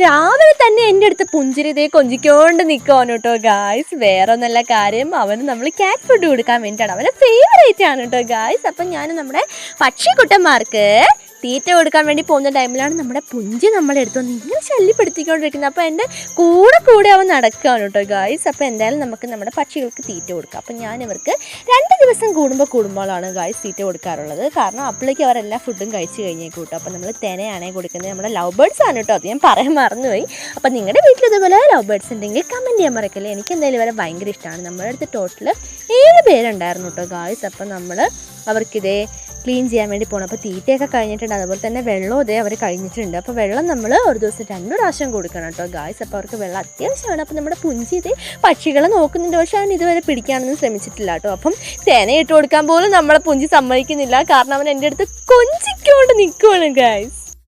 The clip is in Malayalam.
രാവിലെ തന്നെ എൻ്റെ അടുത്ത് പുഞ്ചിരിതേ കൊഞ്ചിക്കൊണ്ട് നിൽക്കുവാണ് കേട്ടോ ഗായ്സ്. വേറെ ഒന്നല്ല കാര്യം, അവന് നമ്മൾ ക്യാറ്റ് ഫുഡ് കൊടുക്കാൻ വേണ്ടിയിട്ടാണ്. അവൻ്റെ ഫേവറേറ്റ് ആണ് കേട്ടോ ഗായ്സ്. അപ്പം ഞാൻ നമ്മുടെ പക്ഷിക്കുട്ടന്മാർക്ക് തീറ്റ കൊടുക്കാൻ വേണ്ടി പോകുന്ന ടൈമിലാണ് നമ്മുടെ പുഞ്ചി നമ്മളെ എടുത്തുകൊണ്ട് ഇങ്ങനെ ശല്യപ്പെടുത്തിക്കൊണ്ടിരിക്കുന്നത്. അപ്പോൾ എൻ്റെ കൂടെ അവൻ നടക്കുകയാണ് കേട്ടോ ഗായ്സ്. അപ്പോൾ എന്തായാലും നമുക്ക് നമ്മുടെ പക്ഷികൾക്ക് തീറ്റ കൊടുക്കാം. അപ്പം ഞാൻ ഇവർക്ക് 2 ദിവസം കൂടുമ്പോഴാണ് ഗായ്സ് തീറ്റ കൊടുക്കാറുള്ളത്. കാരണം അപ്പോഴേക്കും അവരെല്ലാ ഫുഡും കഴിച്ച് കഴിഞ്ഞേക്കും കേട്ടോ. അപ്പോൾ നമ്മൾ തെനയാണേ കൊടുക്കുന്നത്. നമ്മുടെ ലവ് ബേർഡ്സ് ആണ് കേട്ടോ, അത് ഞാൻ പറയാൻ മറന്നുപോയി. അപ്പോൾ നിങ്ങളുടെ വീട്ടിൽ ഇതുപോലെ ലവ് ബേർഡ്സ് ഉണ്ടെങ്കിൽ കമൻറ്റ് ചെയ്യാൻ മറക്കല്ലേ. എനിക്ക് എന്തായാലും ഇവരെ ഭയങ്കര ഇഷ്ടമാണ്. നമ്മുടെ അടുത്ത് ടോട്ടൽ 7 പേരുണ്ടായിരുന്നു കേട്ടോ ഗായ്സ്. അപ്പോൾ നമ്മൾ അവർക്കിതേ ക്ലീൻ ചെയ്യാൻ വേണ്ടി പോകണം. അപ്പോൾ തീറ്റയൊക്കെ കഴിഞ്ഞിട്ടുണ്ട്, അതുപോലെ തന്നെ വെള്ളം ഇതേ അവർ കഴിഞ്ഞിട്ടുണ്ട്. അപ്പോൾ വെള്ളം നമ്മൾ ഒരു ദിവസം 2 പ്രാവശ്യം കൊടുക്കണം കേട്ടോ ഗായ്സ്. അപ്പോൾ അവർക്ക് വെള്ളം അത്യാവശ്യമാണ്. അപ്പോൾ നമ്മുടെ പുഞ്ചി ഇതേ പക്ഷികളെ നോക്കുന്നുണ്ട്, പക്ഷേ അവൻ ഇതുവരെ പിടിക്കാനൊന്നും ശ്രമിച്ചിട്ടില്ല കേട്ടോ. അപ്പം തേന ഇട്ട് കൊടുക്കാൻ പോലും നമ്മളെ പുഞ്ചി സമ്മതിക്കുന്നില്ല, കാരണം അവൻ എൻ്റെ അടുത്ത് കൊഞ്ചിക്കൊണ്ട് നിൽക്കുവാണ് ഗായ്സ്.